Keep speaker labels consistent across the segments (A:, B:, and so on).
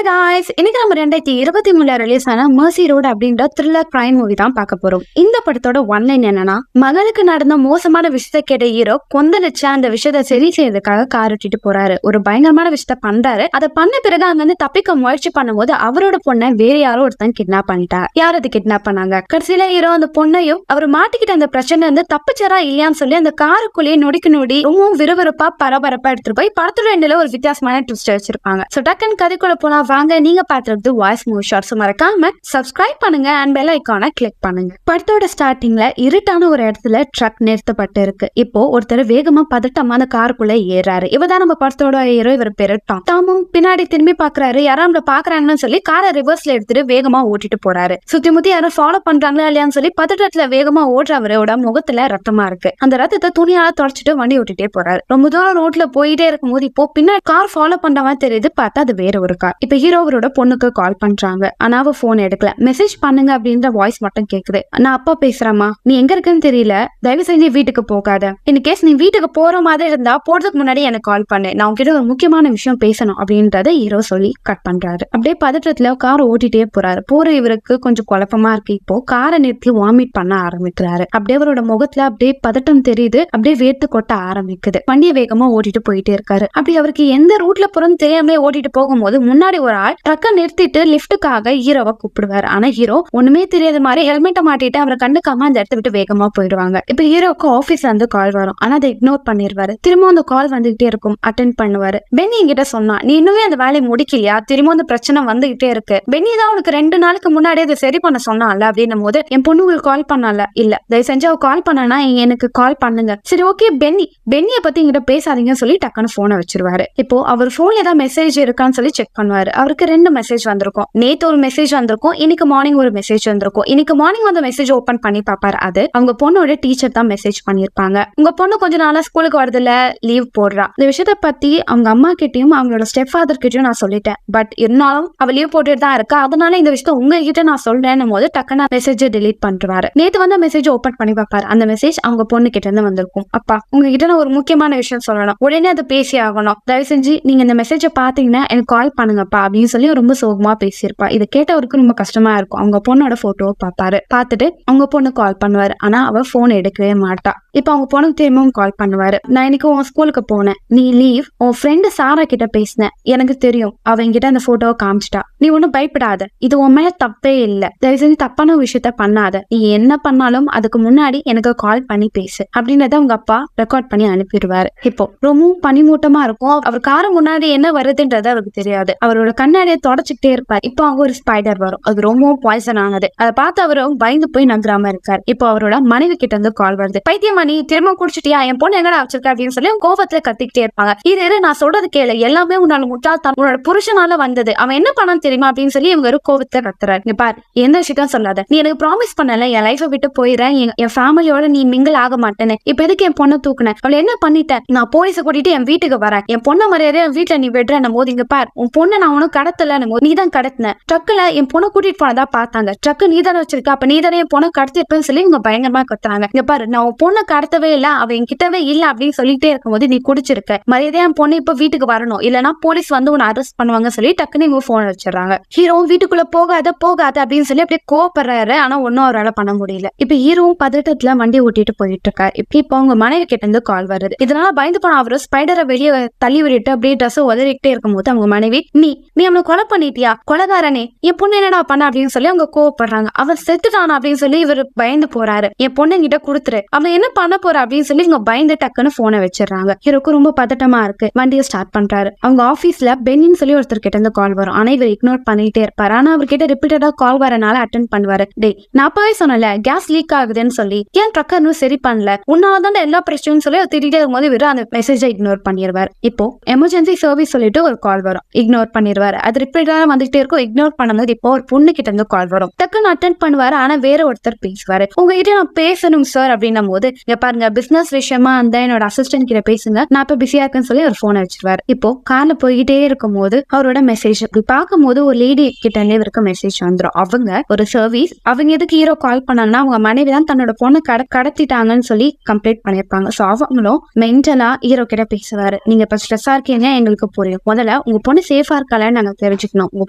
A: guys, இன்னைக்கு நம்ம 2023 release ஆன மர்சி ரோட் அப்படின்ற த்ரில்லர் கிரைம் மூவி தான் பார்க்க போறோம். இந்த படத்தோட ஒன்லைன் என்னன்னா, மகளுக்கு நடந்த மோசமான விஷயத்த கேட்ட ஹீரோ கொந்தளிச்சு அந்த விஷயத்த சரி செய்யறதுக்காக கார் ஓட்டிட்டு போறாரு. ஒரு பயங்கரமான விஷயத்த பண்றாரு. அதை பண்ண பிறகு அங்க இருந்து தப்பிக்க முயற்சி பண்ணும்போது அவரோட பொண்ணை வேற யாரோ ஒருத்தன் கிட்னாப் பண்ணிட்டார். யார் அது கிட்னாப் பண்ணாங்க? கடைசியில ஹீரோ அந்த பொண்ணையும் அவர் மாட்டிக்கிட்ட அந்த பிரச்சனை இருந்து தப்பிச்சாரா இல்லையான்னு சொல்லி அந்த காருக்குள்ளேயே நொடிக்கு நொடி ரொம்பவும் விறுவிறுப்பா பரபரப்பா எடுத்துட்டு போய் படத்தோட ரெண்டுல ஒரு வித்தியாசமான ட்விஸ்ட் வச்சிருப்பாங்க. சோ டக்குன்னு கதைக்குள்ள போனா வாங்க, நீங்க பாத்துறது வாய்ஸ் மூவி ஷார்ட்ஸ். மறக்காம சப்ஸ்கிரைப் பண்ணுங்க அண்ட் பெல் ஐகானை கிளிக் பண்ணுங்க. படத்தோட ஸ்டார்டிங்ல இருட்டான ஒரு இடத்துல ட்ரக் நிறுத்தப்பட்டு இருக்கு. இப்போ ஒருத்தர் வேகமா பதட்டமான காருக்குள்ள ஏறாரு. இவதான் நம்ம படத்தோட ஹீரோ. இவர் பேரு டாம். டாமும் பின்னாடி திரும்பி பாக்குறாரு. யாரும் நம்மள பாக்குறாங்கன்னு சொல்லி காரை ரிவர்ஸ்ல எடுத்துட்டு வேகமா ஓட்டிட்டு போறாரு. சுத்தி முத்தி யாரும் ஃபாலோ பண்றாங்களா இல்லையான்னு சொல்லி பதட்டத்துல வேகமா ஓடுறவரோட முகத்துல ரத்தமா இருக்கு. அந்த ரத்தத்தை துணியால தொடச்சிட்டு வண்டி ஓட்டிட்டே போறாரு. ரொம்ப தூரம் ரோட்ல போயிட்டே இருக்கும் போது இப்போ பின்னாடி கார் ஃபாலோ பண்றவன் தெரியுது. பார்த்தா அது வேற ஒரு கார். இப்ப ஹீரோ அவரோட பொண்ணுக்கு கால் பண்றாங்க. ஆனா அவ போன் எடுக்கல. மெசேஜ் பண்ணுங்க அப்படின்ற வாய்ஸ் மட்டும் கேக்குது. நான் அப்பா பேசுறேம்மா, நீ எங்க இருக்குன்னு தெரியல, தயவு செஞ்சு வீட்டுக்கு போகாத. இந்த கேஸ் நீ வீட்டுக்கு போற மாதிரி இருந்தா போறதுக்கு முன்னாடி எனக்கு கால் பண்ணு, நான் உங்ககிட்ட ஒரு முக்கியமான விஷயம் பேசணும் அப்படின்றத ஹீரோ சொல்லி கட் பண்றாரு. அப்படியே பதற்றத்துல கார் ஓட்டிட்டே போறாரு. போற இவருக்கு கொஞ்சம் குழப்பமா இருக்கு. இப்போ காரை நிறுத்தி வாமிட் பண்ண ஆரம்பிக்கிறாரு. அப்படியே அவரோட முகத்துல அப்படியே பதட்டம் தெரியுது. அப்படியே வேர்த்து கொட்ட ஆரம்பிக்குது. வண்டியை வேகமா ஓட்டிட்டு போயிட்டே இருக்காரு. அப்படி அவருக்கு எந்த ரூட்ல போறோம்னு தெரியாமலே ஓட்டிட்டு போகும்போது முன்னாடி ஒரு ஆள் ட்ரக்கை நிறுத்திட்டு லிப்டுக்காக ஹீரோவை கூப்பிடுவாரு. ஆனா ஹீரோ ஒண்ணுமே தெரியாத மாதிரி ஹெல்மெட்டை மாட்டிட்டு அவரை கண்டுக்காம அந்த இடத்த விட்டு வேகமா போயிடுவாங்க. இப்ப ஹீரோக்கு ஆபீஸ்ல இருந்து கால் வரும். ஆனா அதை இக்னோர் பண்ணிடுவாரு. திரும்ப அந்த கால் வந்துகிட்டே இருக்கும். அட்டென்ட் பண்ணுவாரு. பென்னி என்கிட்ட சொன்னா, நீ இன்னுமே அந்த வேலையை முடிக்கலையா, திரும்ப அந்த பிரச்சனை வந்துகிட்டே இருக்கு. பென்னி தான் உனக்கு 2 நாளுக்கு முன்னாடி அதை சரி பண்ண சொன்னால அப்படின்னும் போது, என் பொண்ணு உங்களுக்கு கால் பண்ணல. இல்ல, தயவு செஞ்சு அவ கால் பண்ணனா எனக்கு கால் பண்ணுங்க. சரி ஓகே, பென்னிய பத்தி என்கிட்ட பேசாதீங்கன்னு சொல்லி டக்குன்னு போனை வச்சிருவாரு. இப்போ அவர் போன்ல ஏதாவது மெசேஜ் இருக்கான்னு சொல்லி செக் பண்ணுவாரு. அவருக்கு 2 மெசேஜ் வந்திருக்கும். நேத்து ஒரு மெசேஜ் வந்திருக்கும், இன்னைக்கு மார்னிங் ஒரு மெசேஜ் வந்திருக்கும். இன்னைக்கு மார்னிங் அந்த மெசேஜ் ஓபன் பண்ணி பாப்பாரு. அது அவங்க பொண்ணோட டீச்சர் தான் மெசேஜ் பண்ணிருப்பாங்க. உங்க பொண்ணு கொஞ்ச நாளா ஸ்கூலுக்கு வரதுல லீவ் போடுறா. இந்த விஷயத்த பத்தி அவங்க அம்மா கிட்டயும் அவங்களோட ஸ்டெப் ஃபாதர் கிட்டயும் நான் சொல்லிட்டேன். பட் இருந்தாலும் அவ லீவ் போட்டுட்டு தான் இருக்கா. அதனால இந்த விஷயத்த உங்ககிட்ட நான் சொல்றேன் போது டக்குன்னு மெசேஜ் டெலீட் பண்ணிடுவாரு. நேத்து வந்து மெசேஜ் ஓபன் பண்ணி பாப்பாரு. அந்த மெசேஜ் அவங்க பொண்ணு கிட்ட இருந்து வந்திருக்கும். அப்பா, உங்ககிட்ட நான் ஒரு முக்கியமான விஷயம் சொல்லணும், உடனே அதை பேசி ஆகணும். தயவு செஞ்சு நீங்க இந்த மெசேஜை பாத்தீங்கன்னா எனக்கு கால் பண்ணுங்கப்பா அப்படின்னு சொல்லி ரொம்ப சோகமா பேசியிருப்பா. இதை கேட்ட அவருக்கு ரொம்ப கஷ்டமா இருக்கும். அவங்க பொண்ணோட போட்டோவை பாப்பாரு. பார்த்துட்டு அவங்க பொண்ணு கால் பண்ணுவாரு. ஆனா அவ போன் எடுக்கவே மாட்டா. இப்ப அவங்க பொண்ணுக்கு திரும்பவும் கால் பண்ணுவாரு. நான் இன்னைக்கு உன் ஸ்கூலுக்கு போனேன், நீ லீவ். உன் ஃப்ரெண்டு சாரா கிட்ட பேசினேன், எனக்கு தெரியும், அவ என்கிட்ட அந்த போட்டோவை காமிச்சிட்டா. நீ ஒன்னும் பயப்படாத, இது உன் மேல தப்பே இல்ல. தயவு செஞ்சு தப்பான விஷயத்த பண்ணாத. நீ என்ன பண்ணாலும் அதுக்கு முன்னாடி எனக்கு கால் பண்ணி பேசு அப்படின்றத அவங்க அப்பா ரெக்கார்ட் பண்ணி அனுப்பிடுவாரு. இப்போ ரொம்பவும் பனிமூட்டமா இருக்கும். அவர் கார முன்னாடி என்ன வருதுன்றது அவருக்கு தெரியாது. அவரோட கண்ணாடியை தொடச்சுக்கிட்டே இருப்பார். இப்போ அங்க ஒரு ஸ்பைடர் வரும். அது ரொம்பவும் பாய்சன் ஆனது. அதை பார்த்து அவரும் பயந்து போய் நகராம இருக்காரு. இப்போ அவரோட மனைவி கிட்ட இருந்து கால் வருது. பைத்தியமா, நீ திரும்ப குடிச்சிட்டியா, என் பொண்ணு எங்கடா வச்சிருக்க அப்படின்னு சொல்லி கோபத்துல கத்திக்கிட்டே இருப்பாங்க. இது நான் சொல்றது கேளு, எல்லாமே உன்னால முட்டாள்தான், உன்னோட புருஷனால வந்தது, அவன் என்ன பண்ணான்னு தெரியுமா அப்படின்னு சொல்லி இவங்க ஒரு கோபத்துல கத்துறாரு. பாரு, எந்த விஷயம் சொல்லாத, நீ எனக்கு ப்ராமிஸ் பண்ணல என் லைஃபை விட்டு போயிடுறேன், என் ஃபேமிலியோட நீ மிங்கிள் ஆக மாட்டேன்னு. இப்ப எதுக்கு என் பொண்ணை தூக்குன, அவளை என்ன பண்ணிட்டேன், நான் போலீஸை கூட்டிட்டு என் வீட்டுக்கு வரேன், என் பொண்ணை மரியாதையா என் வீட்டுல நீ விடுறேன் போது, இங்க பாரு, உன் பொண்ணை நான் உனக்கு கடத்தல போது நீ தான் கடத்தின. ட்ரக்ல என் பொண்ணை கூட்டிட்டு போனதா பார்த்தாங்க, ட்ரக்கு நீ தானே வச்சிருக்க, அப்ப நீ தானே என் பொண்ணை கடத்திருப்பேன்னு சொல்லி இவங்க பயங்கரமா கத்துறாங்க. இங்க பாரு, நான் உன் பொண்ணை கடத்தவே இல்ல, அவ என்கிட்டவே இல்ல அப்படின்னு சொல்லிட்டே இருக்கும்போது நீ குடிச்சிருக்க, மரியாதையா என் பொண்ணு இப்ப வீட்டுக்கு வரணும், இல்லனா போலீஸ் வந்து உன்னை அரெஸ்ட் பண்ணுவாங்க சொல்லி டக்குன்னு இவங்க போன் வச்சிடறாங்க. ஹீரோ வீட்டுக்குள்ள போகாத அப்படின்னு சொல்லி அப்படியே கோபப்படுறாரு. ஆனா ஒன்னும் அவரால் பண்ண முடியல. இப்ப ஹீரோவும் பதட்டத்துல வண்டி ஓட்டிட்டு போயிட்டு இருக்காரு. இப்ப அவங்க மனைவி கிட்ட இருந்து கால் வருது. இதனால பயந்து போன அவரு ஸ்பைடரை வெளியே தள்ளி விட்டுட்டு அப்படியே ட்ரெஸ் உதறிக்கிட்டே இருக்கும்போது அவங்க மனைவி, நீ அவனை கொலை பண்ணிட்டியா, கொலைகாரனே, என் பொண்ணு என்னடா பண்ண அப்படின்னு சொல்லி அவங்க கோவப்படுறாங்க. அவன் செத்துட்டானா அப்படின்னு சொல்லி இவர் பயந்து போறாரு. என் பொண்ணு கிட்ட கொடுத்துரு, அவன் என்ன பண்ண போற அப்படின்னு சொல்லி இவங்க பயந்து டக்குன்னு போனை வச்சிடறாங்க. ஹீரோக்கு ரொம்ப பதட்டமா இருக்கு. வண்டியை ஸ்டார்ட் பண்றாரு. அவங்க ஆபீஸ்ல பென்னின்னு சொல்லி ஒருத்தர் கிட்ட இருந்து கால் வரும். ஆனா இவர் இக்னோர் பண்ணிட்டே இருப்பாரு. ஆனா அவர்கிட்ட ரிப்பீட்டடா கால் வரனால அட்டென்ட் பண்ணுவாரு. டேய், நான் அப்பவே சொன்னல கேஸ் லீக் ஆகுதுன்னு சொல்லி, ஏன் ட்ரக்கர்னு சரி பண்ணல, உன்னாலதான் எல்லா பிரச்சனையும் சொல்லி திட்டிகிட்டே இருக்கும்போது இவரு அந்த மெசேஜை இக்னோர் பண்ணிடுவார். இப்போ எமர்ஜென்சி சர்வீஸ் சொல்லிட்டு ஒரு கால் வரும். இக்னோர் பண்ணிடுவாரு. அது ரிப்பீட்டடா வந்துகிட்டே இருக்கும். இக்னோர் பண்ணும்போது இப்போ ஒரு பொண்ணு கிட்ட இருந்து கால் வரும். டக்குன்னு அட்டென்ட் பண்ணுவாரு. ஆனா வேற ஒருத்தர் பேசுவாரு. உங்ககிட்ட நான் பேசணும் சார் அப்படின்னும் போது, பாருங்க, பிசினஸ் விஷயமா அந்த என்னோட அசிஸ்டன்ட் கிட்ட பேசுங்க, நான் இப்ப பிஸியா இருக்குன்னு சொல்லி ஒரு போனை வச்சிருவாரு. இப்போ கார்ல போய்கிட்டே இருக்கும் போது அவரோட மெசேஜ் பார்க்கும் போது ஒரு லேடி கிட்ட இருந்து இவருக்கு மெசேஜ் வந்துடும். அவங்க ஒரு சர்வீஸ், அவங்க எதுக்கு ஹீரோ கால் பண்ணாங்கன்னா அவங்க மனைவி தான் தன்னோட பொண்ணு கடத்திட்டாங்கன்னு சொல்லி கம்ப்ளைண்ட் பண்ணிருப்பாங்க. சோ அவங்களும் மென்டலா ஹீரோ கிட்ட பேசுவாரு. நீங்க இப்ப ஸ்ட்ரெஸ்ஸா இருக்கீங்க, எங்களுக்கு புரியும், முதல்ல உங்க பொண்ணு சேஃபா இருக்கால போறேன்னு நாங்க தெரிஞ்சுக்கணும். உங்க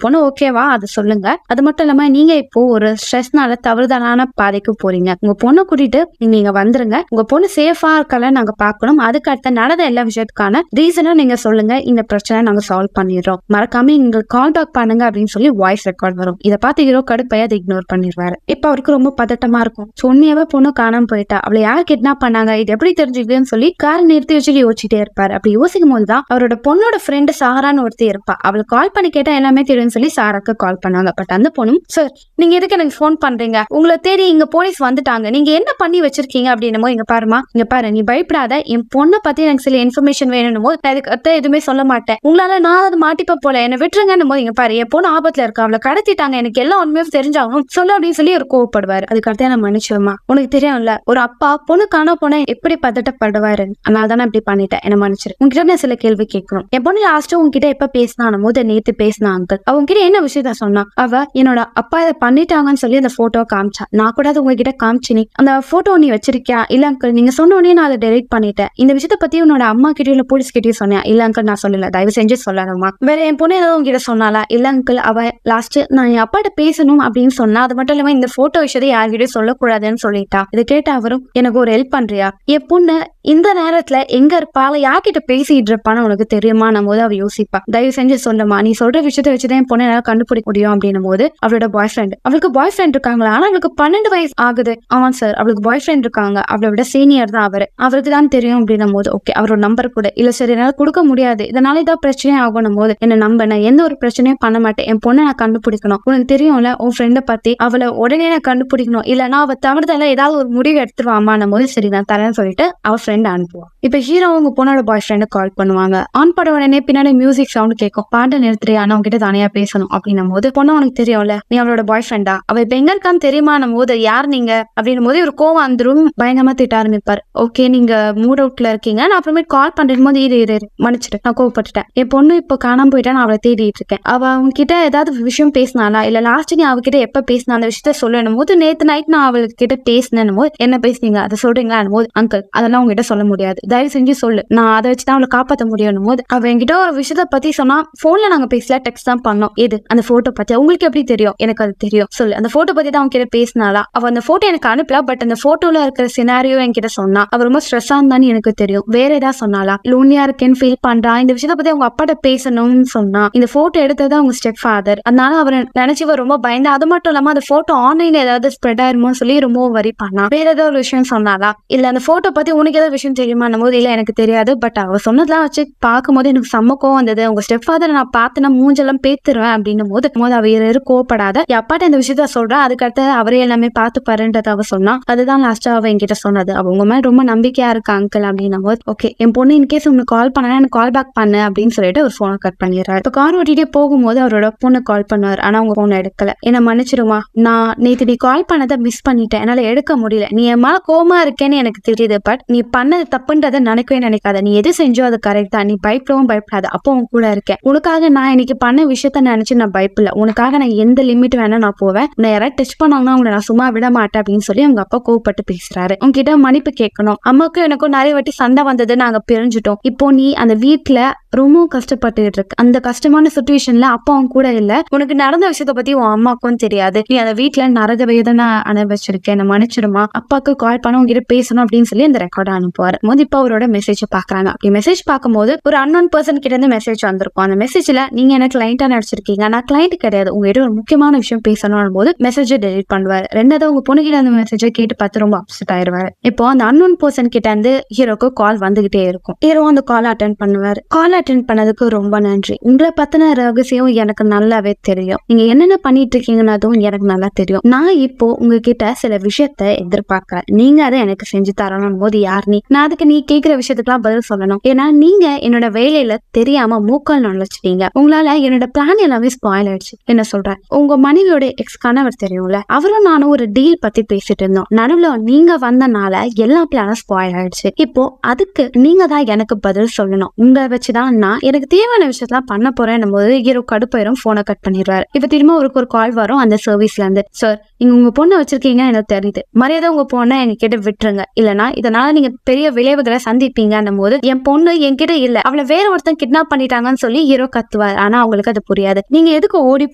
A: பொண்ணு ஓகேவா அது சொல்லுங்க. அது மட்டும் இல்லாம நீங்க இப்போ ஒரு ஸ்ட்ரெஸ்னால தவறுதலான பாதைக்கு போறீங்க. உங்க பொண்ணை கூட்டிட்டு நீங்க வந்துருங்க. உங்க பொண்ணு சேஃபா இருக்கல நாங்க பாக்கணும். அதுக்கு அடுத்த நடந்த எல்லா விஷயத்துக்கான ரீசனும் நீங்க சொல்லுங்க. இந்த பிரச்சனை நாங்க சால்வ் பண்ணிடுறோம். மறக்காம எங்களுக்கு கால் பேக் பண்ணுங்க அப்படின்னு சொல்லி வாய்ஸ் ரெக்கார்ட் வரும். இதை பார்த்து ஹீரோ கடுப்பையா அதை இக்னோர் பண்ணிடுவாரு. இப்ப அவருக்கு ரொம்ப பதட்டமா இருக்கும். சொன்னியாவே பொண்ணு காணாம போயிட்டா, அவளை யார் கிட்னாப் பண்ணாங்க, இது எப்படி தெரிஞ்சுக்குதுன்னு சொல்லி கார் நிறுத்தி வச்சுட்டு யோசிச்சுட்டே இருப்பாரு. அப்படி யோசிக்கும் போதுதான் அவரோட பொண்ணோட ஃப்ரெண்டு சாரான்னு ஒருத்தி இருப்பா. அவளுக்கு கால் பண்ணி கேட்டா எல்லாமே தெரியும்னு சொல்லி சாராக்கு கால் பண்ணாங்க. பட் அந்த பொண்ணும், சார் நீங்க எதுக்கு எனக்கு போன் பண்றீங்க, உங்களை தேடி இங்க போலீஸ் வந்துட்டாங்க, நீங்க என்ன பண்ணி வச்சிருக்கீங்க அப்படின்னமோ, இங்க பாருமா, இங்க பாரு, நீ பயப்படாத, என் பொண்ணை பத்தி எனக்கு சில இன்ஃபர்மேஷன் வேணுமோ நான் இதுக்கு அர்த்தம் எதுவுமே சொல்ல மாட்டேன், உங்களால நான் அதை மாட்டிப்ப போல, என்ன விட்டுருங்கன்னு போது, இங்க பாரு என் பொண்ணு ஆபத்துல இருக்கா, அவளை கடத்திட்டாங்க, எனக்கு எல்லாம் உண்மையும் தெரிஞ்சாகும் சொல்ல அப்படின்னு சொல்லி ஒரு கோவப்படுவாரு. அதுக்கு அடுத்த நான் மன்னிச்சுமா, உனக்கு தெரியும்ல ஒரு அப்பா பொண்ணு காண போன எப்படி பதட்டப்படுவாரு, அதனால தான் இப்படி பண்ணிட்டேன், என்ன மன்னிச்சிரு. உங்ககிட்ட நான் சில கேள்வி கேட்கணும். என் பொண்ணு லாஸ்ட் உங்ககிட்ட எப்ப பேசினான போது நேத்து பேசினா அங்கிள், அவங்க கிட்ட என்ன விஷயத்த சொன்னா, அவ என்னோட அப்பா இதை பண்ணிட்டாங்கன்னு சொல்லி அந்த போட்டோ காமிச்சா, நான் கூட அது உங்ககிட்ட காமிச்சினி, அந்த போட்டோ நீ வச்சிருக்கியா, இல்ல அங்கிள் நீங்க சொன்ன உடனே நான் அதை டெலிட் பண்ணிட்டேன், இந்த விஷயத்த பத்தி உன்னோட அம்மா கிட்டயும் இல்ல போலீஸ் கிட்டயும் சொன்னியா, இல்ல அங்கிள் நான் சொல்லல, தயவு செஞ்சு சொல்லணுமா, வேற என் பொண்ணு ஏதாவது உங்ககிட்ட சொன்னாலா, இல்ல அங்கிள் அவ லாஸ்ட் நான் என் அப்பாட்ட பேசணும் அப்படின்னு சொன்னா, அது மட்டும் இல்லாம இந்த போட்டோ விஷயத்தை யார்கிட்டயும் சொல்லக்கூடாதுன்னு சொல்லிட்டா. இதை கேட்ட அவரும், எனக்கு ஒரு ஹெல்ப் பண்றியா, என் பொண்ணு இந்த நேரத்துல எங்க இருப்பால யார்கிட்ட பேசிட்டு இருப்பான்னு உனக்கு தெரியுமா போது அவ யோசிப்பா, தயவு செஞ்சு சொல்லுமா, நீ சொல்ற விஷயத்த வச்சுதான் என் பொண்ணு என்னால கண்டுபிடிக்க முடியும் அப்படின்னும் போது, அவளோட பாய் ஃப்ரெண்ட், அவளுக்கு பாய் ஃப்ரெண்ட் இருக்காங்களா, ஆனா அவளுக்கு 12 வயசு ஆகுது. ஆமா சார் அவளுக்கு பாய் ஃப்ரெண்ட் இருக்காங்க, அவளை விட சீனியர் தான் அவரு, அவருக்கு தான் தெரியும் அப்படின்னும் போது, ஓகே அவரோட நம்பர் கூட இல்ல சார் என்னால கொடுக்க முடியாது, இதனால ஏதாவது பிரச்சனையே ஆகணும் போது, என்ன நம்ப நான் எந்த ஒரு பிரச்சனையும் பண்ண மாட்டேன், என் பொண்ணை நான் கண்டுபிடிக்கணும், உனக்கு தெரியும்ல உன் ஃப்ரெண்டை பத்தி, அவளை உடனே நான் கண்டுபிடிக்கணும், இல்லன்னா அவ தவிர்த்தால ஏதாவது ஒரு முடிவு எடுத்துருவாமா போது, சரி நான் தரேன்னு சொல்லிட்டு அவ ஃப்ரெண்ட் அனுப்புவான். இப்ப ஹீரோ உங்க பொண்ணோட பாய் ஃப்ரெண்ட் கால் பண்ணுவாங்க. ஆன் பட உடனே பின்னாடி மியூசிக் சவுண்ட் கேட்கும். பாட்டை நிறுத்துறியா, நான் உங்ககிட்ட தனியா பேசணும் அப்படின்னும் போது, பொண்ணு உனக்கு தெரியும்ல நீ அவளோட பாய் ஃப்ரெண்டா, அவ இப்ப எங்க இருக்கான்னு தெரியுமான போது, யார் நீங்க அப்படின்னும் போது ஒரு கோவம் வந்துரும், பயங்கரமா திட்ட ஆரம்பிப்பாரு. ஓகே நீங்க மூட் அவுட்ல இருக்கீங்க, நான் அப்புறமே கால் பண்றேன் போது இரு மன்னிச்சிட்டு, நான் கோவப்பட்டுட்டேன், என் பொண்ணு இப்ப காணாம போயிட்டா, நான் அவளை தேடிட்டு இருக்கேன், அவ உங்ககிட்ட ஏதாவது விஷயம் பேசினாலா, இல்ல லாஸ்ட் நீ அவகிட்ட எப்ப பேசினா அந்த விஷயத்த சொல்லணும் போது, நேத்து நைட் நான் அவள்கிட்ட பேசினேன் போது, என்ன பேசுனீங்க அதை சொல்றீங்களா போது, அங்கிள் அதெல்லாம் உங்ககிட்ட சொல்ல முடியாது, தயவு செஞ்சு சொல்லு, நான் அதை வச்சுதான் அவளை காப்பாற்ற முடியும் போது, அவ என்கிட்ட ஒரு விஷயத்த பத்தி சொன்னா, போன்ல நாங்க பேசல டெக்ஸ்ட் தான் பண்ணோம், எது அந்த போட்டோ பத்தி, உங்களுக்கு எப்படி தெரியும், எனக்கு அது தெரியும், சொல்லு அந்த போட்டோ பத்தி தான் அவங்க கிட்ட பேசினாலா, அவ அந்த போட்டோ எனக்கு அனுப்பல, பட் அந்த போட்டோல இருக்கிற சினாரியோ என்கிட்ட சொன்னா, அவ ரொம்ப ஸ்ட்ரெஸ்ஸா இருந்தான்னு எனக்கு தெரியும், வேற ஏதாவது சொன்னாலா, லோன்லியா இருக்கேன்னு ஃபீல் பண்றா, இந்த விஷயத்த பத்தி அவங்க அப்பாட்ட பேசணும்னு சொன்னா, இந்த போட்டோ எடுத்தது அவங்க ஸ்டெப் ஃபாதர், அதனால அவரை நினைச்சு ரொம்ப பயந்து, அது மட்டும் இல்லாம அந்த போட்டோ ஆன்லைன்ல ஏதாவது ஸ்ப்ரெட் ஆயிருமோ சொல்லி ரொம்ப வரி பண்ணா, வேற ஏதாவது ஒரு விஷயம் சொன்னாலா, இல்ல அந்த போட்டோ பத்தி உனக்கு ஏதாவது விஷயம் தெரியுமா போது, இல்ல எனக்கு தெரியாது, பட் அவ சொன்னதெல்லாம் வச்சு பார்க்கும் போது எனக்கு செம்ம கோவம் வந்தது, உங்க ஸ்டெப் ஃபாதர் நான் பார்த்தேன்னா மூஞ்செல்லாம் பேத்துருவேன் அப்படின்னும் போது, அவ கோவப்படாத என் அப்பாட்ட இந்த விஷயத்த சொல்றா, அதுக்கடுத்து அவரே எல்லாமே பார்த்து பாருன்றத அவ சொன்னா, அதுதான் லாஸ்டா அவ என்கிட்ட சொன்னது, அவங்க மேல ரொம்ப நம்பிக்கையா இருக்கா அங்கிள் அப்படின்னும் போது, ஓகே என் பொண்ணு இன்கேஸ் உனக்கு கால் பண்ணா எனக்கு கால் பேக் பண்ணு அப்படின்னு சொல்லிட்டு ஒரு போனை கட் பண்ணிடுறாரு. இப்ப கார் ஓட்டிட்டே போகும்போது அவரோட பொண்ணு கால் பண்ணுவார், ஆனா அவங்க போனை எடுக்கல. என்ன மன்னிச்சிருமா, நான் நேத்து நீ கால் பண்ணதை மிஸ் பண்ணிட்டேன், என்னால எடுக்க முடியல, நீ என் மேல கோவமா இருக்கேன்னு எனக்கு தெரியுது, பட் நீ பண்ணது தப்புன்றதை நினைக்கவே நினைக்காத, நீ எது செஞ்சோ அது கரெக்ட் தான், நீ பயப்படவும் பயப்படாத, அப்போ உன் கூட இருக்கேன், உனக்காக நான் இன்னைக்கு பண்ண விஷயத்த நினைச்சு நான் பயப்படல, உனக்காக நான் எந்த லிமிட் வேணா நான் போவேன், உன்னை யாராவது டச் பண்ணாங்கன்னா உங்களை நான் சும்மா விட மாட்டேன் அப்படின்னு சொல்லி அவங்க அப்பா கோவப்பட்டு பேசுறாரு. உங்ககிட்ட மன்னிப்பு கேட்கணும், அம்மாக்கும் எனக்கும் நிறைய வாட்டி சண்டை வந்தது, நாங்க பிரிஞ்சுட்டோம், இப்போ நீ அந்த வீட்டுல ரொம்ப கஷ்டப்பட்டுட்டு இருக்கு, அந்த கஷ்டமான சுச்சுவேஷன்ல அப்பா அவன் கூட இல்ல, உனக்கு நடந்த விஷயத்த பத்தி உன் அம்மாக்கும் தெரியாது, நீ அந்த வீட்டுல நரக வேதனை அனுபவிச்சிருக்கேன், என்ன மன்னிச்சிருமா, அப்பாவுக்கு கால் பண்ண உங்ககிட்ட பேசணும் அப்படின்னு சொல்லி அந்த ரெக்கார்ட் அனுப்புவார். இப்ப அவரோட மெசேஜ் பாக்குறாங்க. அப்படி மெசேஜ் பார்க்கும்போது ஒரு அன்னோன் பர்சன் கிட்ட இருந்து மெசேஜ் வந்திருக்கும். அந்த மெசேஜ்ல நீங்க என்ன கிளைண்டா நடிச்சிருக்கீங்க, நான் கிளைண்ட் கிடையாது, உங்ககிட்ட ஒரு முக்கியமான விஷயம் பேசணும் போது மெசேஜை டெலிட் பண்ணுவாரு. ரெண்டாவது உங்க பொண்ணு கிட்ட அந்த மெசேஜை கேட்டு பார்த்து ரொம்ப அப்செட் ஆயிருவாரு. இப்போ அந்த அன்னோன் பர்சன் கிட்ட இருந்து ஹீரோக்கு கால் வந்துகிட்டே இருக்கும். ஹீரோ அந்த கால் அட்டென்ட் பண்ணுவாரு. கால் அட்டென்ட் பண்ணதுக்கு ரொம்ப நன்றி, உங்களை பத்தின ரகசியம் எனக்கு நல்லாவே தெரியும், நீங்க என்னென்ன பண்ணிட்டு இருக்கீங்கன்னதும் எனக்கு நல்லா தெரியும், நான் இப்போ உங்ககிட்ட சில விஷயத்த எதிர்பார்க்கிறேன், நீங்க அதை எனக்கு செஞ்சு தரணும் போது, யார் நீ, நான் அதுக்கு நீ கேட்கிற விஷயத்துக்குலாம் பதில் சொல்லணும், ஏன்னா நீங்க என்னோட வேலையில தெரியாம மூக்கால் நுழைச்சிட்டீங்க, உங்களால என்னோட பிளான் எல்லாமே ஸ்பாயில் ஆயிடுச்சு, என்ன சொல்றேன், உங்க மனைவியோட எக்ஸ் கணவர் தெரியும்ல, அவரும் நானும் ஒரு டீல் பத்தி பேசிட்டு இருந்தோம், நடுவுல நீங்க வந்தனால எல்லா பிளானும் ஸ்பாயில் ஆயிடுச்சு, இப்போ அதுக்கு நீங்க தான் எனக்கு பதில் சொல்லணும், உங்களை வச்சுதான் நான் எனக்கு தேவையான விஷயத்தெல்லாம் பண்ண போறேன் போது ஹீரோ கடுப்பாயிரும், போனை கட் பண்ணிடுவாரு. இப்ப திரும்ப ஒரு கால் வரும் அந்த சர்வீஸ்ல இருந்து. சார், நீங்க உங்க பொண்ணை வச்சிருக்கீங்க எனக்கு தெரியுது, மரியாதை உங்க பொண்ணை என்கிட்ட விட்டுருங்க, இல்லனா இதனால நீங்க பெரிய விளைவுகளை சந்திப்பீங்க போது என் பொண்ணு என்கிட்ட இல்ல, அவளை வேற ஒருத்தன் கிட்னாப் பண்ணிட்டாங்கன்னு சொல்லி ஹீரோ கத்துவார். ஆனா அவங்களுக்கு அது புரியாது. நீங்க எதுக்கு ஓடி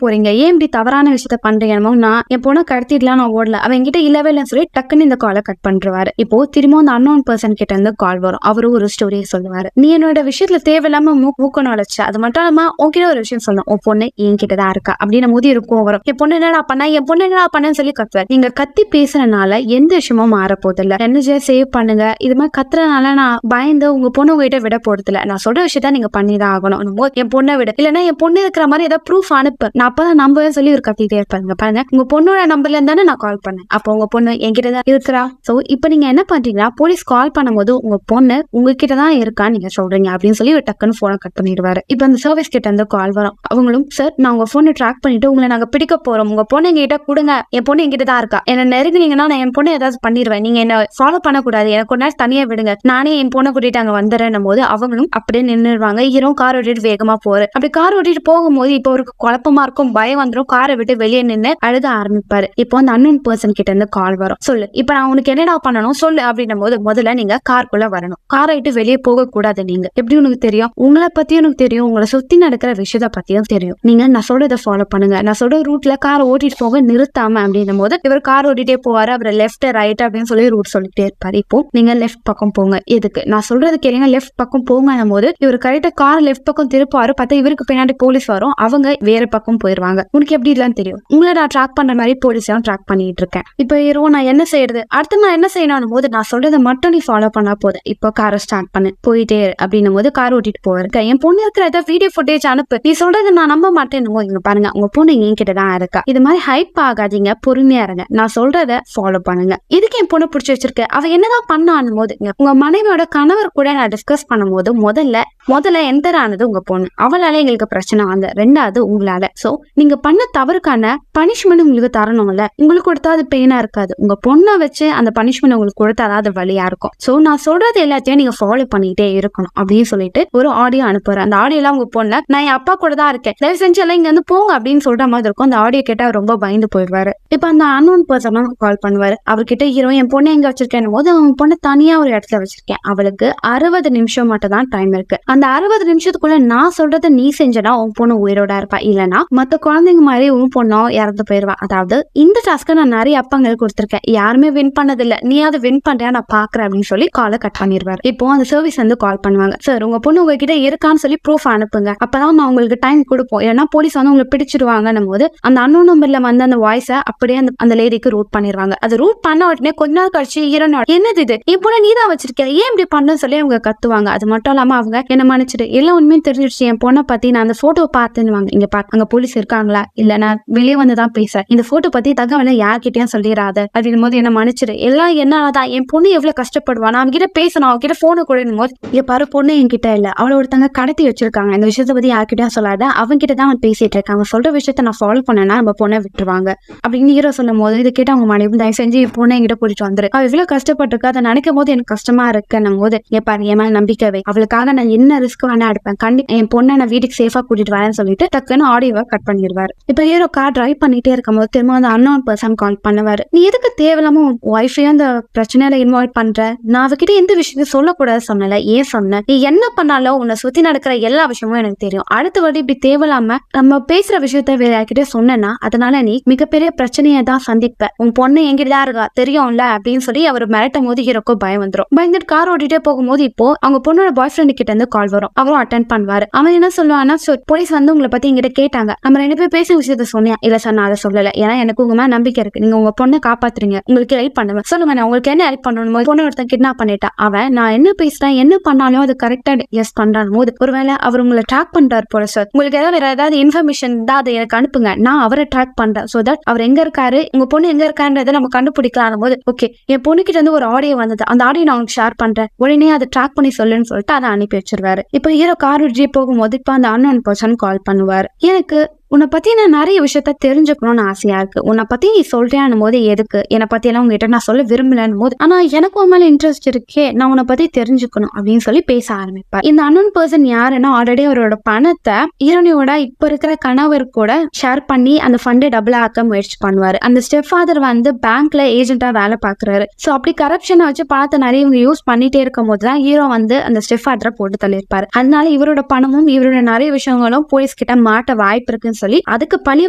A: போறீங்க, ஏன் இப்படி தவறான விஷயத்த பண்றீங்க, நான் என் பொண்ணை கடத்திடலாம், நான் ஓடல, அவன் என்கிட்ட இல்லவே இல்லைன்னு சொல்லி டக்குன்னு இந்த காலை கட் பண்றாரு. இப்போ திரும்ப அந்த அன்னோன் பர்சன் கிட்ட இருந்து கால் வரும். அவரும் ஒரு ஸ்டோரியை சொல்லுவாரு. நீ என்னோட விஷயத்துல தேவையில்லாம மூக்கணும் வளர்ச்ச, அது மட்டும் இல்லாம உன்கிட்ட ஒரு விஷயம் சொல்லணும், உன் பொண்ணு என்கிட்டதான் இருக்கா அப்படின்னு போது இருக்கும் வரும். என் பொண்ணு என்னடா பண்ண, என் பொண்ணு என்னடா பண்ணு சொல்லி கத்துவார். நீங்க கத்தி பேசுறதுனால எந்த விஷயமும் மாற போதில்ல, எனர்ஜியை சேவ் பண்ணுங்க. இது மாதிரி கத்துறதுனால நான் பயந்து உங்க பொண்ணு உங்ககிட்ட விட போறதில்ல, நான் சொல்ற விஷயத்த நீங்க பண்ணிதான் ஆகணும், என் பொண்ணை விட, இல்லன்னா என் பொண்ணு இருக்கிற மாதிரி ஏதாவது ப்ரூஃப் அனுப்பு, நான் அப்பதான் நம்பவே சொல்லி ஒரு கத்திட்டே இருப்பாங்க. பாருங்க, உங்க பொண்ணோட நம்பர்ல இருந்தானே நான் கால் பண்ணேன், அப்போ உங்க பொண்ணு என்கிட்டதான் இருக்கிறா. சோ இப்ப நீங்க என்ன பண்றீங்கன்னா, போலீஸ் கால் பண்ணும்போது உங்க பொண்ணு உங்ககிட்டதான் இருக்கான்னு நீங்க சொல்றீங்க அப்படின்னு சொல்லி ஒரு டக்குன்னு போனை கட் பண்ணிடுவாரு. இப்ப அந்த சர்வீஸ் கிட்ட இருந்து கால் வரும். அவங்களும், சார் நான் உங்க போனை ட்ராக் பண்ணிட்டு உங்களை நாங்க பிடிக்க போறோம், உங்க பொண்ணு எங்கிட்ட கொடுங்க, என் பொண்ணு என்கிட்ட தான் இருக்கா, என்ன நெருங்குனீங்கன்னா நான் என் பொண்ணு ஏதாவது பண்ணிடுவேன், நீங்க என்ன ஃபாலோ பண்ணக்கூடாது, எனக்கு ஒரு நேரம் தனியா விடுங்க, நானே என் பொண்ணை கூட்டிட்டு அங்க வந்துடுறேன் போது அவங்களும் அப்படியே நின்றுடுவாங்க. ஹீரோ கார் ஓட்டிட்டு வேகமா போற. அப்படி கார் ஓட்டிட்டு போகும்போது இப்போ ஒரு குழப்பமா இருக்கும், பயம் வந்துடும், காரை விட்டு வெளியே நின்று அழுக ஆரம்பிப்பாரு. இப்போ அந்த அன்னோன் பர்சன் கிட்ட இருந்து கால் வரும். சொல்லு, இப்ப நான் உனக்கு என்னடா பண்ணணும் சொல்லு அப்படின்னும் போது முதல்ல நீங்க காருக்குள்ள வரணும், காரை விட்டு வெளியே போக கூடாது. நீங்க எப்படி உனக்கு தெரியும், உங்களை பத்தியும் எனக்கு தெரியும், உங்களை சுத்தி நடக்கிற விஷயத்த பத்தியும் தெரியும், நீங்க நான் சொல்றதை ஃபாலோ பண்ணுங்க, நான் சொல்ற ரூட்ல காரை ஓட்டிட்டு போக நிறுத்தாம அப்படின்னும் போது இவர் கார் ஓட்டிட்டே போவாரு. அவர் லெஃப்ட் ரைட் அப்படின்னு சொல்லி ரூட் சொல்லிட்டே இருப்பாரு. இப்போ நீங்க லெஃப்ட் பக்கம் போங்க, எதுக்கு நான் சொல்றது கேளுங்க, லெஃப்ட் பக்கம் போங்க போது இவர் கரெக்டா கார் லெஃப்ட் பக்கம் திருப்பாரு. பார்த்தா இவருக்கு பின்னாடி போலீஸ் வரும், அவங்க வேற பக்கம் போயிருவாங்க. உனக்கு எப்படி இல்லன்னு தெரியும், உங்களை நான் ட்ராக் பண்ற மாதிரி போலீஸ் ட்ராக் பண்ணிட்டு இருக்கேன். இப்போ ஹீரோ, நான் என்ன செய்யறது, அடுத்து நான் என்ன செய்யணும் போது நான் சொல்றதை மட்டும் நீ ஃபாலோ பண்ணா போதும், இப்போ காரை ஸ்டார்ட் பண்ணு, போயிட்டே அப்படின்னும் போது கார் ஓட்டிட்டு போவாரு. என் பொண்ணு இருக்கிற ஏதாவது வீடியோ ஃபுட்டேஜ் அனுப்பு, நீ சொல்றது நான் நம்ப மாட்டேன், இங்க பாருங்க உங்க பொண்ணு என்கிட்ட தான் இருக்கா, இது மாதிரி ஹைப் ஆகாதீங்க, பொறுமையா இருங்க, நான் சொல்றத ஃபாலோ பண்ணுங்க, இதுக்கு என் பொண்ணு பிடிச்சி வச்சிருக்க, அவ என்னதான் பண்ணான்னு போது உங்க மனைவியோட கணவர் கூட நான் டிஸ்கஸ் பண்ணும் போது முதல்ல என்டர் ஆனது உங்க பொண்ணு, அவளால எங்களுக்கு பிரச்சனை அந்த ரெண்டாவது உங்களால. சோ நீங்க பண்ண தவறுக்கான பனிஷ்மெண்ட் உங்களுக்கு தரணும்ல, உங்களுக்கு கொடுத்தா அது பெயினா இருக்காது, உங்க பொண்ணை வச்சு அந்த பனிஷ்மெண்ட் உங்களுக்கு கொடுத்தா அது வழியா இருக்கும். சோ நான் சொல்றது எல்லாத்தையும் நீங்க ஃபாலோ பண்ணிட்டே இருக்கணும் அப்படின்னு சொல்லிட்டு ஒரு ஆடியோ அனுப்புறேன். அந்த ஆடியோ எல்லாம் உங்க பொண்ணு, நான் என் அப்பா கூட தான் இருக்கேன், தயவு செஞ்சு எல்லாம் இங்க வந்து போங்க அப்படின்னு சொல்ற மாதிரி இருக்கும். அந்த ஆடியோ கேட்டா ரொம்ப பயந்து போயிடுவாரு. இப்ப அந்த அன்னோன் பர்சன் கால் பண்ணுவாரு. அவர்கிட்ட ஹீரோ, என் பொண்ணு எங்க வச்சிருக்கேன் போது அவங்க பொண்ணு தனியா ஒரு இடத்துல வச்சிருக்கேன், அவளுக்கு 60 நிமிஷம் மட்டும் தான் டைம் இருக்கு, அந்த 60 நிமிஷத்துக்குள்ள நான் சொல்றத நீ செஞ்சனா உன் பொண்ணு உயிரோட இருப்பா, இல்லனா மத்த குழந்தைங்க மாதிரி உன் பொண்ணும் இறந்து போயிருவா. அதாவது இந்த டாஸ்க நான் நிறைய அப்பங்களுக்கு கொடுத்திருக்கேன், யாருமே வின் பண்ணதில்ல, நீ அதை வின் பண்றியா நான் பாக்குறேன் அப்படின்னு சொல்லி காலை கட் பண்ணிடுவாரு. இப்போ அந்த சர்வீஸ் வந்து கால் பண்ணுவாங்க. சார் உங்க பொண்ணு உங்ககிட்ட இருக்கான்னு சொல்லி ப்ரூஃப் அனுப்புங்க, அப்பதான் நான் உங்களுக்கு டைம் கொடுப்போம், ஏன்னா போலீஸ் வந்து உங்களுக்கு பிடிச்சிருவாங்கன்னும் போது அந்த அன்னோன் நம்பர்ல வந்து அந்த வாய்ஸை அப்படியே அந்த லேடிக்கு ரூட் பண்ணிடுவாங்க. அது ரூட் பண்ண உடனே கொஞ்ச நாள் கழிச்சு ஹீரோனோட, என்னது இது, என் பொண்ணு நீ தான் வச்சிருக்க, ஏன் இப்படி பண்ணு சொல்லி அவங்க கத்துவாங்க. அது மட்டும் இல்லாம அவங்க என்ன மன்னிச்சிட்டு, எல்லாம் உண்மையும் தெரிஞ்சிருச்சு, என் பொண்ணை பத்தி நான் அந்த போட்டோ பார்த்துன்னு, இங்க அங்க போலீஸ் இருக்காங்களா, இல்ல நான் வெளியே வந்துதான் பேச, இந்த போட்டோ பத்தி தகவலை யார்கிட்டயும் சொல்லிடாத அப்படின் போது என்ன மன்னிச்சிடு, எல்லாம் என்னதான் என் பொண்ணு எவ்வளவு கஷ்டப்படுவா, நான் அவங்கிட்ட பேசணும், அவங்கிட்ட போனை கொடுக்கும் போது இங்க பாரு பொண்ணு என்கிட்ட இல்ல, அவளை ஒருத்தங்க கடத்தி வச்சிருக்காங்க, இந்த விஷயத்த பத்தி யார்கிட்டயும் சொல்லாத, அவங்கிட்ட தான் அவன் பேசிட்டு இருக்காங்க, சொல்ற விஷயத்த நான் ஃபாலோ பண்ணேன்னா நம்ம பொண்ணை விட்டுருவாங்க அப்படின்னு ஹீரோ சொல்லும் போது இது கேட்டு அவங்க மனைவி, தயவு செஞ்சு என் பொண்ணை என்கிட்ட கூட்டிட்டு வந்துரு, அவ இவ்வளவு கஷ்டப்பட்டிருக்கா, அதை நினைக்கும் போது எனக்கு கஷ்டமா இருக்குன்னும் போது என் பாரு என் மேல நம்பிக்கை, அவளுக்காக நான் என்ன ரிஸ்க் வேணா எடுப்பேன், கண்டிப்பா என் பொண்ணை நான் வீட்டுக்கு சேஃபா கூட்டிட்டு வரேன்னு சொல்லிட்டு டக்குன்னு ஆடியோவை கட் பண்ணிடுவாரு. இப்ப ஹீரோ கார் டிரைவ் பண்ணிட்டே இருக்கும் போது திரும்ப அந்த அன்னோன் பர்சன் கால் பண்ணுவாரு. நீ எதுக்கு தேவையில்லாம ஒய்ஃபையும் அந்த பிரச்சனையில இன்வால்வ் பண்ற, நான் அவகிட்ட எந்த விஷயத்தையும் சொல்லக்கூடாது சொன்னல, ஏன் சொன்ன, நீ என்ன பண்ணாலும் உன்னை சுத்தி நடக்கிற எல்லா விஷயமும் எனக்கு தெரியும், அடுத்த வாட்டி இப்படி தேவையில்லாம நம்ம பேசுற விஷயத்த வேற யார்கிட்ட சொன்னா அதனால நீ மிகப்பெரிய பிரச்சனையை தான் சந்திப்ப, உன் பொண்ணு எங்கிட்டதான் இருக்கா தெரியும்ல அப்படின்னு சொல்லி அவர் மிரட்டும் போது ஹீரோக்கும் பயம் வந்துடும். பயந்துட்டு கார் ஓட்டிட்டே போகும்போது இப்போ அவங்க பொண்ணோட பாய் ஃப்ரெண்ட் கிட்ட இருந்து கால் வரும். அவரும் அட்டென்ட் பண்ணுவாரு. அவன் என்ன சொல்லுவான்னா, போலீஸ் வந்து உங்களை பத்தி எங்கிட்ட கேட்டாங்க, நம்ம 2 பேர் பேசின விஷயத்த சொன்னியா, இல்ல சார் நான் அதை சொல்லல, ஏன்னா எனக்கு உங்க மேல நம்பிக்கை இருக்கு, நீங்க உங்க பொண்ணை காப்பாத்துறீங்க, உங்களுக்கு ஹெல்ப் பண்ணுவேன், சொல்லுங்க நான் உங்களுக்கு என்ன ஹெல்ப் பண்ணணும், பொண்ணு ஒருத்தன் கிட்னாப் பண்ணிட்டா, அவன் நான் என்ன பேசுறேன் என்ன பண்ணாலும் அது கரெக்டா எஸ் பண்றான் போது ஒருவேளை அவர் உங்களை ட்ராக் பண்றாரு போல சார், உங்களுக்கு ஏதாவது வேற ஏதாவது இன்ஃபர்மேஷன் தான் அதை எனக்கு அனுப்புங்க, நான் அவரை ட்ராக் பண்றேன், சோ தட் அவர் எங்க இருக்காரு உங்க பொண்ணு எங்க இருக்கான்றதை நம்ம கண்டுபிடிக்கலாம் போது ஓகே என் பொண்ணு கிட்ட இருந்து ஒரு ஆடியோ வந்தது, அந்த ஆடியோ நான் உங்களுக்கு ஷேர் பண்றேன், உடனே அதை ட்ராக் பண்ணி சொல்லுன்னு சொல்லிட்டு அதை அனுப்பி வச்சிருவாரு. இப்போ ஹீரோ கார் ஓட்டியே போகும்போது இப்ப அந்த அன்னோன் பர்சன் கால் பண்ணுவார். எனக்கு உன்னை பத்தி நான் நிறைய விஷயத்த தெரிஞ்சுக்கணும்னு ஆசையா இருக்கு. உன்னை பத்தி நீ சொல்றியான் போது எதுக்கு, என்னை பத்தி எல்லாம் உங்ககிட்ட நான் சொல்ல விரும்பலன்னு போது, ஆனா எனக்கு உன் மேல இன்ட்ரெஸ்ட் இருக்கே, நான் உன்னை பத்தி தெரிஞ்சுக்கணும் அப்படின்னு சொல்லி பேச ஆரம்பிப்பார். இந்த அன்னோன் பர்சன் யாருன்னா ஆல்ரெடி அவரோட பணத்தை ஹீரோனியோட இப்ப இருக்கிற கணவர் கூட ஷேர் பண்ணி அந்த ஃபண்டை டபுள் ஆக்க முயற்சி பண்ணுவாரு. அந்த ஸ்டெப் ஃபாதர் வந்து பேங்க்ல ஏஜென்ட்டா வேலை பாக்குறாரு. சோ அப்படி கரப்ஷனை வச்சு பணத்தை நிறைய இவங்க யூஸ் பண்ணிட்டே இருக்கும் போதுதான் ஹீரோ வந்து அந்த ஸ்டெப் ஃபாதரை போட்டு தள்ளியிருப்பாரு. அதனால இவரோட பணமும் இவரோட நிறைய விஷயங்களும் போலீஸ் கிட்ட மாட்ட வாய்ப்பு இருக்குன்னு சொல்லி அதுக்கு பழி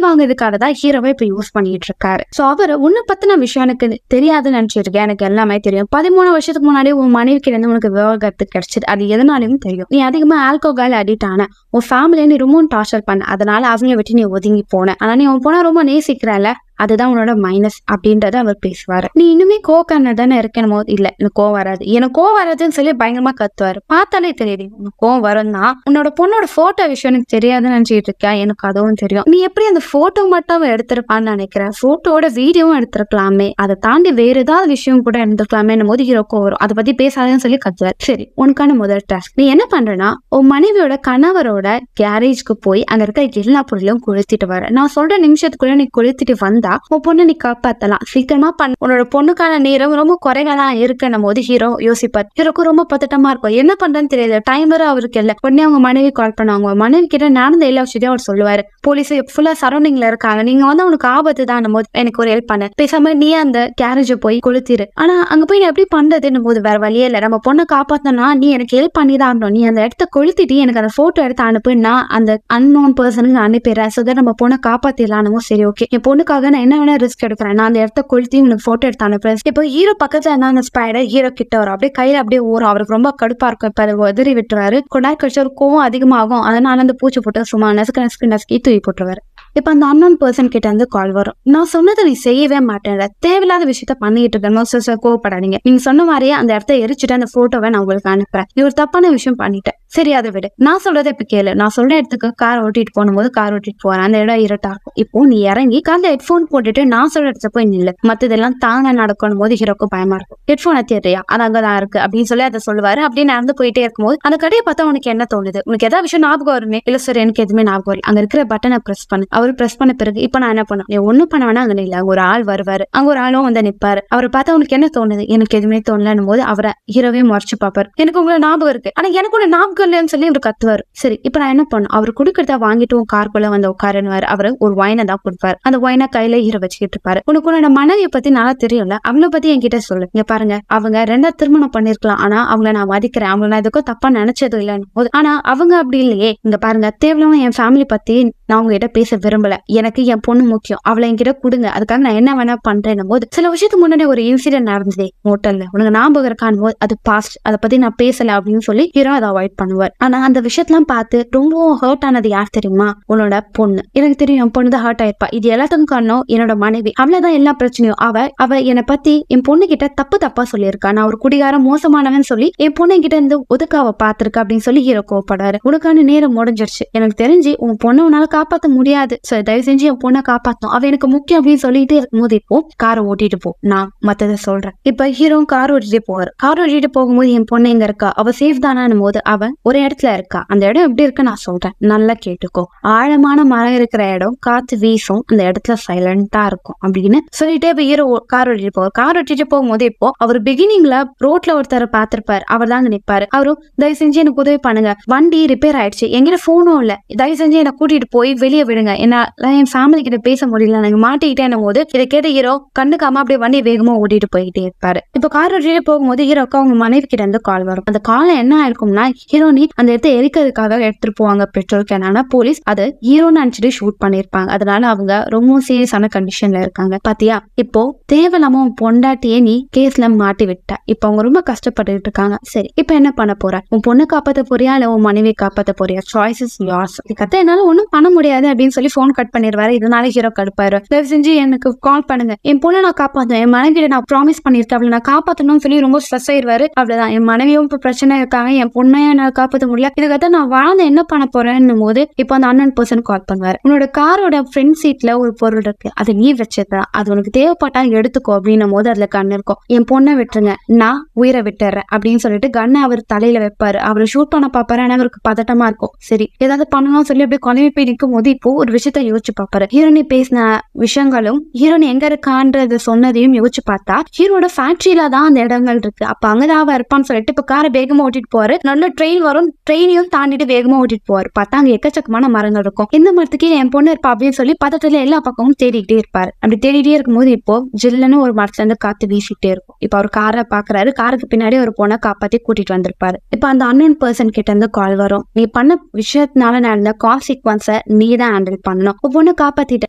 A: வாங்குறதுக்காக தான் ஹீரோவை இப்ப யூஸ் பண்ணிட்டு இருக்காரு. சோ அவரு உன்னை பத்தின விஷயம் எனக்கு தெரியாதுன்னு நினைச்சிருக்கேன், எனக்கு எல்லாமே தெரியும். 13 வருஷத்துக்கு முன்னாடி உன் மனைவி கிட்ட இருந்து உனக்கு விவாகரத்து கிடைச்சது, அது எதனாலையும் தெரியும். நீ அதிகமா ஆல்கோஹால் அடிக்ட் ஆன, உன் ஃபேமிலியை நீ ரொம்ப டார்ச்சர் பண்ண, அதனால அவங்க விட்டு நீ ஒதுங்கி போன. ஆனா நீ உன் போனா ரொம்ப நேசிக்கிறல, அதுதான் உன்னோட மைனஸ் அப்படின்றத அவர் பேசுவாரு. நீ இன்னுமே கோவக்காரன தானே இருக்கணும் போது, இல்ல எனக்கு கோவம் வராது, எனக்கு கோவம் வராதுன்னு சொல்லி பயங்கரமா கத்துவாரு. பார்த்தாலே தெரியுது உனக்கு கோவம் வரும்னா. உன்னோட பொண்ணோட போட்டோ விஷயம் எனக்கு தெரியாதுன்னு நினைச்சிட்டு இருக்கேன், எனக்கு அதுவும் தெரியும். நீ எப்படி அந்த போட்டோ மட்டும் எடுத்திருப்பான்னு நினைக்கிறேன், போட்டோட வீடியோவும் எடுத்திருக்கலாமே, அதை தாண்டி வேற ஏதாவது விஷயம் கூட எடுத்துக்கலாமே போது ஹீரோக்கோ வரும். அதை பத்தி பேசாதேன்னு சொல்லி கத்துவாரு. சரி, உனக்கான முதல் டாஸ்க் நீ என்ன பண்றனா, உன் மனைவியோட கணவரோட கேரேஜ்க்கு போய் அங்க இருக்க எல்லா பொருளையும் கொளுத்திட்டு வர. நான் சொல்ற நிமிஷத்துக்குள்ள நீ கொளுத்திட்டு வந்தா உன் பொண்ணு நீ காப்பாத்தலாம், சீக்கிரமா பண்ண. உன்னோட பொண்ணுக்கான நேரம் ரொம்ப குறைவா இருக்குன்னும் போது ஹீரோ யோசிப்பார். ஹீரோக்கு ரொம்ப பதட்டமா இருக்கும், என்ன பண்றேன்னு தெரியல. டைமர் அவருக்கு இல்ல. உடனே அவங்க மனைவி கால் பண்ணுவாங்க. மனைவி கிட்ட நடந்த எல்லா விஷயத்தையும் அவர் சொல்லுவாரு. போலீஸ் ஃபுல்லா சரௌண்டிங்ல இருக்காங்க, நீங்க வந்து உனக்கு ஆபத்து தான் போது எனக்கு ஒரு ஹெல்ப் பண்ண, பேசாம நீ அந்த கேரேஜ போய் கொளுத்திரு. ஆனா அங்க போய் எப்படி பண்றதுன்னு போது வேற வழியே இல்ல, நம்ம பொண்ணை காப்பாத்தனா நீ எனக்கு ஹெல்ப் பண்ணி தான் ஆகணும். நீ அந்த இடத்த கொளுத்திட்டு எனக்கு அந்த போட்டோ எடுத்து அனுப்பு, நான் அந்த அன்னோன் பர்சனுக்கு அனுப்பிடுறேன். சோ நம்ம பொண்ணை காப்பாத்திடலாம். சரி ஓகே, என் பொண்ணுக்காக நான் என்ன வேணா ரிஸ்க் எடுக்கிறேன், நான் அந்த இடத்த கொளுத்தி உனக்கு போட்டோ எடுத்து அனுப்புறேன். இப்போ ஹீரோ பக்கத்துல இருந்தா அந்த ஸ்பைடர் ஹீரோ கிட்ட வரும், அப்படியே கையில அப்படியே ஓரும். அவருக்கு ரொம்ப கடுப்பா இருக்கும். இப்ப அதை உதறி விட்டுருவாரு. கொஞ்ச நேரம் கழிச்சு ஒரு கோவம் அதிகமாகும். அதனால அந்த பூச்சி போட்டு சும்மா நசுக்கி தூக்கி போட்டுருவாரு. இப்ப அந்த அன்னோன் பர்சன் கிட்ட இருந்து கால் வரும். நான் சொன்னதை நீ செய்யவே மாட்டேன், தேவையில்லாத விஷயத்த பண்ணிட்டு இருக்கேன், கோவப்படாதீங்க. நீங்க சொன்ன மாதிரியே அந்த இடத்த எரிச்சுட்டு அந்த போட்டோவை நான் உங்களுக்கு அனுப்புறேன். நீ ஒரு தப்பான விஷயம் பண்ணிட்டேன், சரி அதை விடு. நான் சொல்றதை இப்ப கேளு. நான் சொல்ற இடத்துக்கு கார் ஓட்டிட்டு போகும்போது கார் ஓட்டிட்டு போறேன், அந்த இடம் இருட்டா இருக்கும். இப்போ நீ இறங்கி கார்ல ஹெட்போன் போட்டுட்டு நான் சொல்ற இடத்துல போய் நில்லு. மத்ததெல்லாம் தாங்க நடக்கணும் போது ஹீரோக்கு பயமா இருக்கும். ஹெட்போன் எத்தியா, அது அங்கதான் இருக்கு அப்படின்னு சொல்லி அதை சொல்லுவாரு. அப்படியே நடந்து போயிட்டே இருக்கும்போது அந்த கடையை பார்த்தா உனக்கு என்ன தோணுது, உனக்கு ஏதாவது விஷயம் ஞாபகம் வருமே. இல்ல சார் எனக்கு எதுவுமே ஞாபகம் இல்லை. அங்க இருக்கிற பட்டனை பிரஸ் பண்ணு. அவர் பிரஸ் பண்ண பிறகு இப்ப நான் என்ன பண்ண, நீ ஒண்ணும் பண்ண வேணா, அங்க இல்ல, அங்க ஒரு ஆள் வருவாரு. அங்க ஒரு ஆளும் வந்து நிப்பாரு. அவரை பார்த்தா உனக்கு என்ன தோணுது, எனக்கு எதுவுமே தோணலன்னு போது அவரை ஹீரோவே முறைச்சு பாப்பாரு. எனக்கு உங்களை ஞாபகம் இருக்கு, ஆனா எனக்கு ஒண்ணு ஞாபகம் இல்லைன்னு சொல்லி இவர் கத்துவாரு. சரி, இப்ப நான் என்ன பண்ணும், அவர் குடுக்கறதா வாங்கிட்டு காருக்குள்ள வந்து உட்காருன்னு அவரு ஒரு ஒயினை தான் கொடுப்பாரு. அந்த ஒயினை கையில ஹீரோ வச்சுக்கிட்டு இருப்பாரு. உனக்கு உன்னோட மனைவியை பத்தி நல்லா தெரியும்ல, அவங்கள பத்தி என்கிட்ட சொல்லு. இங்க பாருங்க, அவங்க 2 திருமணம் பண்ணிருக்கலாம், ஆனா அவங்கள நான் மதிக்கிறேன், அவங்கள நான் எதுக்கும் தப்பா நினைச்சதும் இல்லைன்னு போது, ஆனா அவங்க அப்படி இல்லையே. இங்க பாருங்க, தேவையில்லாம என் ஃபேமிலி பத்தி நான் உங்ககிட்ட பேச விரும்பல, எனக்கு என் பொண்ணு முக்கியம், அவளை என்கிட்ட கொடுங்க, அதுக்காக நான் என்ன வேணா பண்றேன் போது, சில விஷயத்துக்கு முன்னாடி ஒரு இன்சிடென்ட் நடந்ததே ஹோட்டல்ல, உனக்கு ஞாபகம் இருக்கான் போது அது பாஸ்ட், அதை பத்தி நான் பேசல அப்படின்னு சொல்லி ஹீரோ அதை அவாய்ட் பண்ணுவார். ஆனா அந்த விஷயத்தெல்லாம் பார்த்து ரொம்ப ஹர்ட் ஆனது யார் தெரியுமா, உன்னோட பொண்ணு. எனக்கு தெரியும் என் பொண்ணு தான் ஹர்ட் ஆயிருப்பா, இது எல்லாத்துக்கும் காரணம் என்னோட மனைவி, அவளதான் எல்லா பிரச்சனையும். அவ என்னை பத்தி என் பொண்ணு கிட்ட தப்பா சொல்லியிருக்கா, நான் ஒரு குடிகாரம் மோசமானவன் சொல்லி என் பொண்ணு கிட்ட இருந்து ஒதுக்காவ பாத்துருக்க அப்படின்னு சொல்லி ஹீரோ கோவப்படாரு. உனக்கான நேரம் முடிஞ்சிருச்சு, எனக்கு தெரிஞ்சு உன் பொண்ணு உன்னால காப்பாத்த முடியாது, தயவு செஞ்சு என் பொண்ணை காப்பாத்தும், அவ எனக்கு முக்கியம் அப்படின்னு சொல்லிட்டு இருக்கும்போது இப்போ காரை ஓட்டிட்டு போ, நான் மத்தத சொல்றேன். இப்ப ஹீரோ கார் ஓட்டிட்டு போவாரு. கார் ஓட்டிட்டு போகும்போது என் பொண்ணு எங்க இருக்கா, அவ சேஃப் தானான்னு போது அவ ஒரு இடத்துல இருக்கா, அந்த இடம் எப்படி இருக்கு நான் சொல்றேன், நல்லா கேட்டுக்கோ. ஆழமான மரம் இருக்கிற இடம், காத்து வீசும், அந்த இடத்துல சைலண்டா இருக்கும் அப்படின்னு சொல்லிட்டே இப்ப ஹீரோ கார் ஓட்டிட்டு போவார். கார் ஓட்டிட்டு போகும்போது இப்போ அவர் பிகினிங்ல ரோட்ல ஒருத்தர் பாத்திருப்பாரு, அவர் தாங்க நிப்பாரு. அவரும் தயவு செஞ்சு எனக்கு உதவி பண்ணுங்க, வண்டி ரிப்பேர் ஆயிடுச்சு, என்கிட்ட போனும் இல்ல, தயவு செஞ்சு என்ன கூட்டிட்டு போய் வெளியே விடுங்க, என் ஃபேமிலி கிட்ட பேச முடியல, நாங்க மாட்டிக்கிட்டேன் போது இதை கேட்ட ஹீரோ கண்டுக்காம அப்படியே வண்டி வேகமா ஓட்டிட்டு போயிட்டே இருப்பாரு. இப்ப கார் ஓட்டிட்டு போகும்போது ஹீரோக்கு அவங்க மனைவி கிட்ட இருந்து கால் வரும். அந்த கால என்ன ஆயிருக்கும்னா, ஹீரோனி அந்த இடத்த எரிக்கிறதுக்காக எடுத்துட்டு போவாங்க பெட்ரோல் கேன். ஆனா போலீஸ் அதை ஹீரோன்னு நினைச்சிட்டு ஷூட் பண்ணிருப்பாங்க. அதனால அவங்க ரொம்ப சீரியஸான கண்டிஷன்ல இருக்காங்க. பாத்தியா, இப்போ தேவையில்லாம பொண்டாட்டியே நீ கேஸ்ல மாட்டி விட்ட, இப்ப அவங்க ரொம்ப கஷ்டப்பட்டு இருக்காங்க. சரி, இப்ப என்ன பண்ண போற, உன் பொண்ணு காப்பாத்த போறியா இல்ல உன் மனைவி காப்பாத்த போறியா, சாய்ஸ் இஸ் யோர்ஸ். கத்த என்னால ஒண்ணும் பண்ண முடியாது அப்படின்னு சொல்லி போன் கட் பண்ணிடுவாரு. இதனால ஹீரோ கடுப்பாரு. தயவு செஞ்சு எனக்கு கால் பண்ணுங்க, என் பொண்ணை நான் காப்பாத்துவேன், என் மனைவியிட நான் ப்ராமிஸ் பண்ணிருக்கேன், அவளை நான் காப்பாத்தணும்னு சொல்லி ரொம்ப ஸ்ட்ரெஸ் ஆயிடுவாரு. அவ்வளவுதான், என் மனைவியும் இப்ப பிரச்சனை இருக்காங்க, என் பொண்ணையும் நான் காப்பாற்ற முடியல, இதுக்கத்த நான் வாழ்ந்து என்ன பண்ண போறேன்னு போது இப்போ அந்த அன்னோன் பர்சன் கால் பண்ணுவாரு. உன்னோட காரோட ஃப்ரண்ட் சீட்ல ஒரு பொருள் இருக்கு, அதை நீ வச்சிருக்க, அது உனக்கு தேவைப்பட்டா எடுத்துக்கோ அப்படின்னும் போது அதுல கண்ணு இருக்கும். என் பொண்ணை விட்டுருங்க, நான் உயிரை விட்டுறேன் அப்படின்னு சொல்லிட்டு கண்ணை அவர் தலையில வைப்பாரு. அவரை ஷூட் பண்ண பாப்பாரு. ஆனா அவருக்கு பதட்டமா இருக்கும். சரி, ஏதாவது பண்ணணும்னு சொல்லி அப்படியே குழம்பி போய் நிற்கும் போது இப்போ ஒரு விஷயத்த யோசிச்சு பாப்பாரு. ஹீரோனி பேசின விஷயங்களும் ஹீரோனி எங்க இருக்கான்றது சொன்னதையும் யோசிச்சு பார்த்தா ஹீரோட ஃபேக்டரியில தான் அந்த இடங்கள் இருக்கு. அப்ப அங்கதான் அவ இருப்பான்னு சொல்லிட்டு இப்ப காரை வேகமா ஓட்டிட்டு போவாரு. நல்ல ட்ரெயின் வரும், ட்ரெயினையும் தாண்டிட்டு வேகமா ஓட்டிட்டு போவாரு. பார்த்தா அங்க எக்கச்சக்கமான மரங்கள் இருக்கும். இந்த மரத்துக்கு என் பொண்ணு இருப்பா அப்படின்னு சொல்லி பதட்டத்துல எல்லா பக்கமும் தேடிக்கிட்டே இருப்பாரு. அப்படி தேடிட்டே இருக்கும்போது இப்போ ஜில்லுன்னு ஒரு மரத்துல இருந்து காத்து வீசிட்டே இருக்கும். இப்ப அவர் காரை பாக்குறாரு. காருக்கு பின்னாடி ஒரு பொண்ணை காப்பாத்தி கூட்டிட்டு வந்திருப்பாரு. இப்ப அந்த அன்னோன் பர்சன் கிட்ட இருந்து கால் வரும். நீ பண்ண விஷயத்தினால நடந்த கான்சிக்வன்ஸை நீ தான் ஹேண்டில் பண்ணணும். பொண்ணை காப்பாத்திட்ட,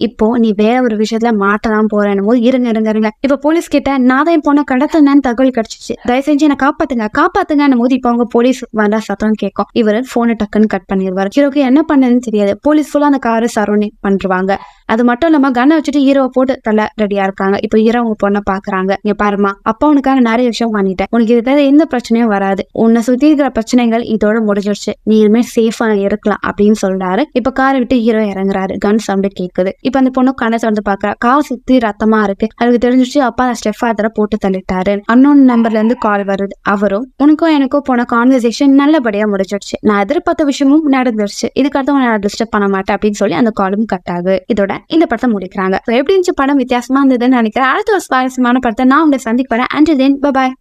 A: இப்போ நீ வேற ஒரு விஷயத்துல மாட்டலாம் போறேன்னு போது இருங்க. இப்ப போலீஸ் கிட்ட நான் தான் என் பொண்ணை கடத்தினேன்னு தகவல் கிடைச்சிச்சு, தயவு செஞ்சு என்ன காப்பாத்துங்கன்னு போது இப்ப அவங்க போலீஸ் வந்தா சத்தம் கேட்கும். இவரு போனை டக்குன்னு கட் பண்ணிடுவாரு. ஹீரோக்கு என்ன பண்ணதுன்னு தெரியாது. போலீஸ் ஃபுல்லா அந்த காரை சரௌண்டிங் பண்றாங்க. அது மட்டும் இல்லாம கண்ணை வச்சுட்டு ஹீரோவை போட்டு தள்ள ரெடியா இருக்காங்க. இப்ப ஹீரோ அவங்க பொண்ணை பாக்குறாங்க. இங்க பாருமா, அப்பா உனக்காக நிறைய விஷயம் பண்ணிட்டேன், உனக்கு இதுக்காக எந்த பிரச்சனையும் வராது, உன்னை சுத்தி இருக்கிற பிரச்சனைகள் இதோட முடிஞ்சிருச்சு, நீ இனிமே சேஃபா இருக்கலாம் அப்படின்னு சொல்றாரு. இப்ப காரை விட்டு ஹீரோ இறங்குறாரு. கன் சவுண்ட் கேக்குது. இப்ப அந்த பொண்ணு கண்ணை திறந்து பாக்குறா. கார் சுத்தி ரத்தமா இருக்கு. அதுக்கு தெரிஞ்சிச்சு அப்பா அந்த ஸ்டெஃபாதரை போட்டு தள்ளிட்டாரு. அன்னோன் நம்பர்ல இருந்து கால் வருது. அவரும் உனக்கும் எனக்கும் போன கான்வர்சேஷன் நல்லபடியா முடிஞ்சிருச்சு, நான் எதிர்பார்த்த விஷயமும் நடந்துருச்சு, இதுக்கடுத்து உன்னை டிஸ்டர்ப் பண்ண மாட்டேன் அப்படின்னு சொல்லி அந்த காலும் கட் ஆகுது. இதோட இந்த படத்தை முடிக்கிறாங்க. எப்படி இருந்துச்சு படம்? வித்தியாசமா இருந்ததுன்னு நினைக்கிறேன். அடுத்த ஒரு சுவாரஸ்யமான படத்தை நான் உங்களை சந்திக்கிறேன். Until then, bye bye.